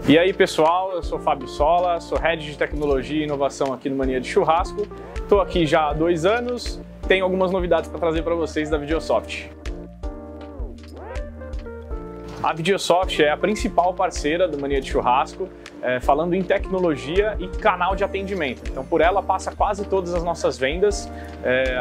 E aí pessoal, eu sou Fábio Sola, sou Head de Tecnologia e Inovação aqui no Mania de Churrasco. Estou aqui já há 2 anos, tenho algumas novidades para trazer para vocês da Videosoft. A Videosoft é a principal parceira do Mania de Churrasco, falando em tecnologia e canal de atendimento. Então por ela passa quase todas as nossas vendas.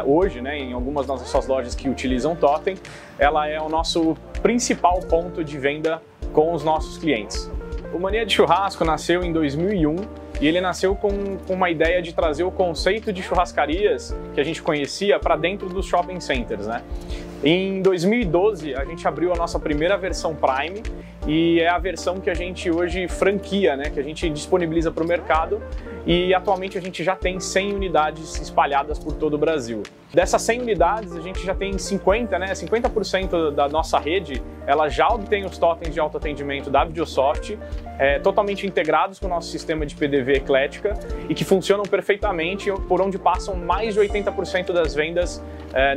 Hoje, em algumas das nossas lojas que utilizam Totem, ela é o nosso principal ponto de venda com os nossos clientes. O Mania de Churrasco nasceu em 2001 e ele nasceu com uma ideia de trazer o conceito de churrascarias que a gente conhecia para dentro dos shopping centers, né? Em 2012 a gente abriu a nossa primeira versão Prime e é a versão que a gente hoje franquia, que a gente disponibiliza para o mercado, e atualmente a gente já tem 100 unidades espalhadas por todo o Brasil. Dessas 100 unidades a gente já tem 50% da nossa rede, ela já obtém os totens de autoatendimento da Videosoft, totalmente integrados com o nosso sistema de PDV Eclética e que funcionam perfeitamente, por onde passam mais de 80% das vendas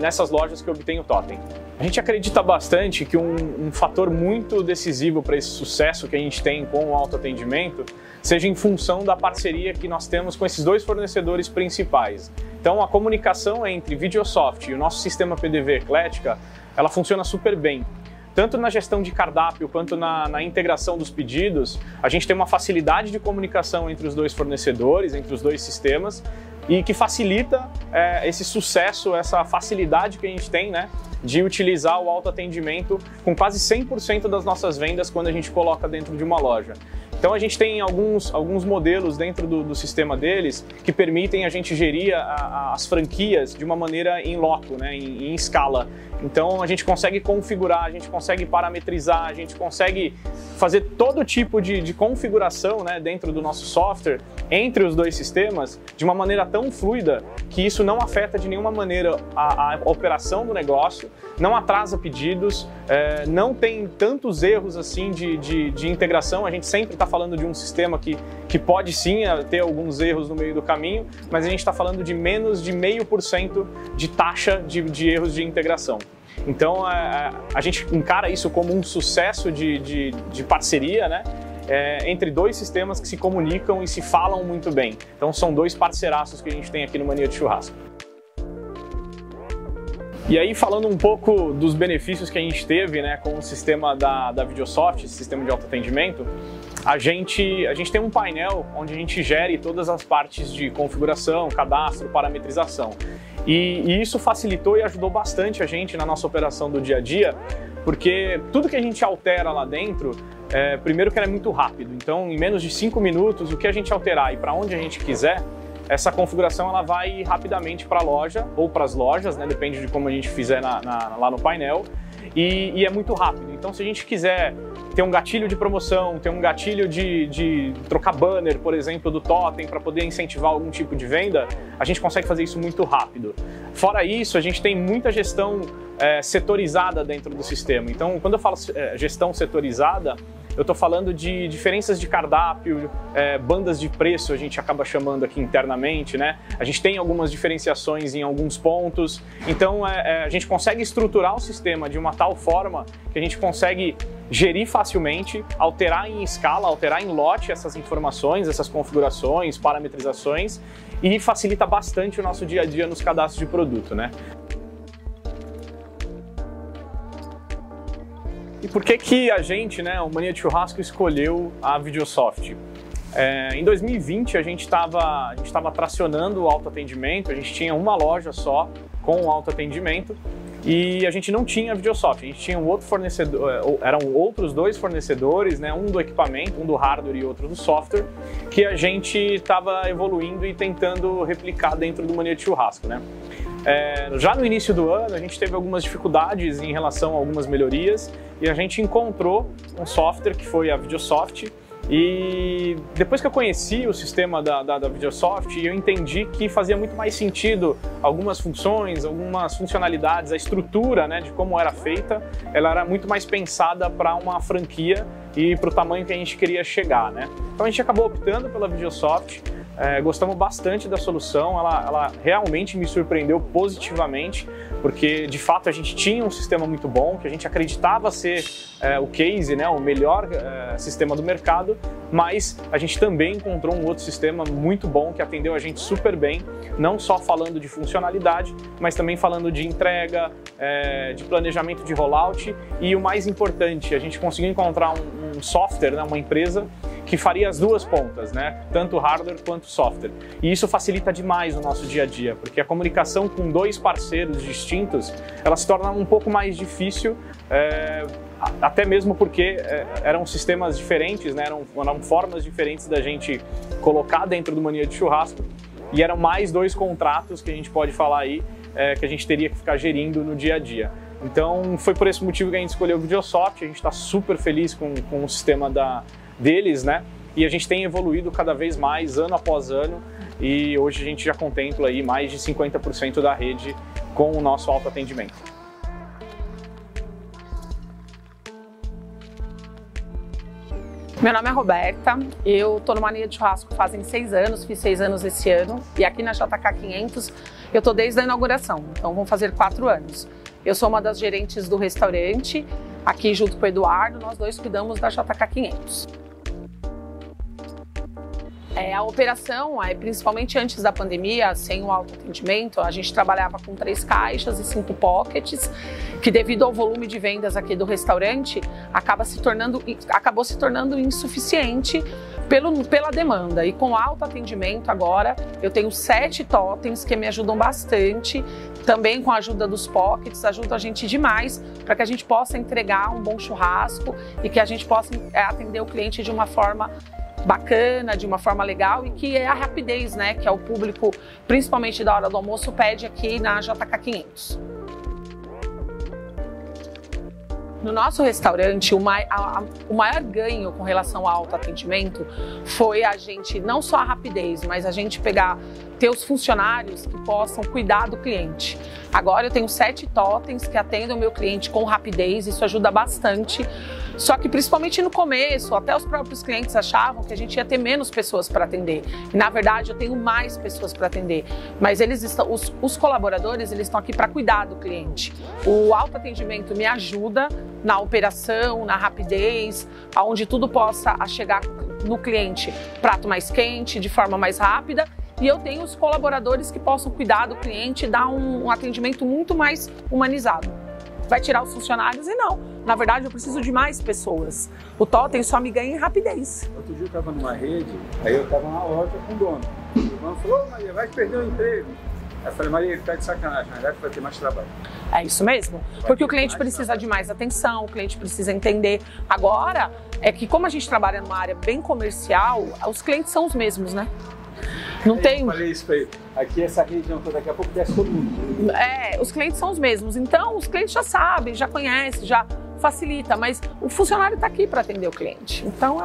nessas lojas que obtêm o totem. A gente acredita bastante que um fator muito decisivo para esse sucesso que a gente tem com o autoatendimento seja em função da parceria que nós temos com esses 2 fornecedores principais. Então a comunicação entre Videosoft e o nosso sistema PDV Eclética, ela funciona super bem. Tanto na gestão de cardápio quanto na integração dos pedidos, a gente tem uma facilidade de comunicação entre os 2 fornecedores, entre os 2 sistemas, e que facilita esse sucesso, essa facilidade que a gente tem, de utilizar o autoatendimento com quase 100% das nossas vendas quando a gente coloca dentro de uma loja. Então a gente tem alguns modelos dentro do sistema deles que permitem a gente gerir as franquias de uma maneira em loco, em escala. Então a gente consegue configurar, a gente consegue parametrizar, a gente consegue fazer todo tipo de configuração dentro do nosso software entre os 2 sistemas de uma maneira tão fluida que isso não afeta de nenhuma maneira a operação do negócio, não atrasa pedidos, não tem tantos erros assim de integração. A gente sempre está falando de um sistema que pode sim ter alguns erros no meio do caminho, mas a gente está falando de menos de 0,5% de taxa de erros de integração. Então a gente encara isso como um sucesso de parceria, entre 2 sistemas que se comunicam e se falam muito bem. Então são 2 parceiraços que a gente tem aqui no Mania de Churrasco. E aí, falando um pouco dos benefícios que a gente teve com o sistema da Videosoft, esse sistema de autoatendimento, a gente tem um painel onde a gente gere todas as partes de configuração, cadastro, parametrização. E isso facilitou e ajudou bastante a gente na nossa operação do dia a dia, porque tudo que a gente altera lá dentro, primeiro que ela é muito rápido. Então, em menos de 5 minutos, o que a gente alterar e para onde a gente quiser, essa configuração ela vai rapidamente para a loja ou para as lojas, depende de como a gente fizer lá no painel, e é muito rápido. Então se a gente quiser ter um gatilho de promoção, ter um gatilho de trocar banner, por exemplo, do Totem para poder incentivar algum tipo de venda, a gente consegue fazer isso muito rápido. Fora isso, a gente tem muita gestão setorizada dentro do sistema. Então quando eu falo gestão setorizada, eu estou falando de diferenças de cardápio, bandas de preço, a gente acaba chamando aqui internamente, A gente tem algumas diferenciações em alguns pontos, então a gente consegue estruturar o sistema de uma tal forma que a gente consegue gerir facilmente, alterar em escala, alterar em lote essas informações, essas configurações, parametrizações, e facilita bastante o nosso dia a dia nos cadastros de produto, E por que a gente, o Mania de Churrasco, escolheu a Videosoft? Em 2020 a gente estava tracionando o autoatendimento, a gente tinha uma loja só com o autoatendimento e a gente não tinha a Videosoft, a gente tinha um outro fornecedor, eram outros 2 fornecedores, um do equipamento, um do hardware e outro do software, que a gente estava evoluindo e tentando replicar dentro do Mania de Churrasco, Já no início do ano a gente teve algumas dificuldades em relação a algumas melhorias e a gente encontrou um software que foi a Videosoft. E depois que eu conheci o sistema da Videosoft, eu entendi que fazia muito mais sentido algumas funções, algumas funcionalidades, a estrutura de como era feita, ela era muito mais pensada para uma franquia e para o tamanho que a gente queria chegar. Então a gente acabou optando pela Videosoft, gostamos bastante da solução, ela realmente me surpreendeu positivamente, porque de fato a gente tinha um sistema muito bom, que a gente acreditava ser o case, né, o melhor sistema do mercado, mas a gente também encontrou um outro sistema muito bom que atendeu a gente super bem, não só falando de funcionalidade, mas também falando de entrega, de planejamento de rollout e o mais importante, a gente conseguiu encontrar um software, né, uma empresa que faria as duas pontas, né? Tanto hardware quanto software. E isso facilita demais o nosso dia a dia, porque a comunicação com dois parceiros distintos, ela se torna um pouco mais difícil, até mesmo porque eram sistemas diferentes, né? Eram formas diferentes da gente colocar dentro do Mania de Churrasco, e eram mais dois contratos que a gente pode falar aí, que a gente teria que ficar gerindo no dia a dia. Então foi por esse motivo que a gente escolheu o Videosoft, a gente está super feliz com o sistema deles, né? E a gente tem evoluído cada vez mais, ano após ano, e hoje a gente já contempla aí mais de 50% da rede com o nosso autoatendimento. Meu nome é Roberta, eu estou no Mania de Churrasco fazem 6 anos, fiz 6 anos esse ano, e aqui na JK 500 eu estou desde a inauguração, então vão fazer 4 anos. Eu sou uma das gerentes do restaurante, aqui junto com o Eduardo, nós dois cuidamos da JK 500. A operação, principalmente antes da pandemia, sem o autoatendimento, a gente trabalhava com 3 caixas e 5 pockets, que devido ao volume de vendas aqui do restaurante, acabou se tornando insuficiente pela demanda. E com autoatendimento agora, eu tenho 7 totens que me ajudam bastante, também com a ajuda dos pockets, ajuda a gente demais para que a gente possa entregar um bom churrasco e que a gente possa atender o cliente de uma forma bacana, de uma forma legal, e que é a rapidez, né, que é o público, principalmente da hora do almoço, pede aqui na JK 500. No nosso restaurante, o maior ganho com relação ao autoatendimento foi a gente, não só a rapidez, mas a gente ter os funcionários que possam cuidar do cliente. Agora eu tenho 7 totens que atendem o meu cliente com rapidez, isso ajuda bastante. Só que principalmente no começo, até os próprios clientes achavam que a gente ia ter menos pessoas para atender. E na verdade eu tenho mais pessoas para atender. Mas os colaboradores, eles estão aqui para cuidar do cliente. O autoatendimento me ajuda na operação, na rapidez, onde tudo possa chegar no cliente prato mais quente, de forma mais rápida. E eu tenho os colaboradores que possam cuidar do cliente e dar um atendimento muito mais humanizado. Vai tirar os funcionários e não. Na verdade, eu preciso de mais pessoas. O totem só me ganha em rapidez. Outro dia eu estava numa rede, aí eu estava na loja com o dono. O dono falou: "Ô Maria, vai perder o emprego." Aí eu falei: "Maria, ele está de sacanagem, na verdade vai ter mais trabalho." É isso mesmo, porque o cliente precisa de mais atenção, o cliente precisa entender. Agora, é que como a gente trabalha numa área bem comercial, os clientes são os mesmos, né? Não tem... Eu falei isso pra ele. Aqui essa região toda, daqui a pouco desce todo mundo. Os clientes são os mesmos. Então, os clientes já sabem, já conhecem, já facilita. Mas o funcionário está aqui para atender o cliente. Então,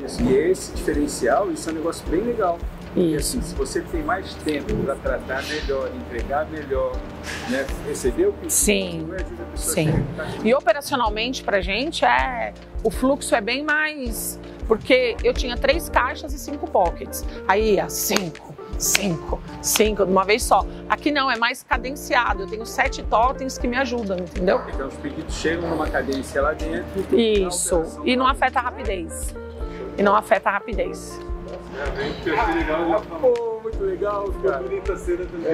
Isso. E esse diferencial, isso é um negócio bem legal. E assim, se você tem mais tempo para tratar melhor, entregar melhor, né, receber o que sim, ajuda a pessoa. Sim. E operacionalmente pra gente o fluxo é bem mais, porque eu tinha 3 caixas e 5 pockets. Aí ia 5 de uma vez só. Aqui não, é mais cadenciado. Eu tenho 7 totens que me ajudam, entendeu? Então os pedidos chegam numa cadência lá dentro. Isso. E não afeta a rapidez. Pô, muito legal, cara. Bonita a cena também.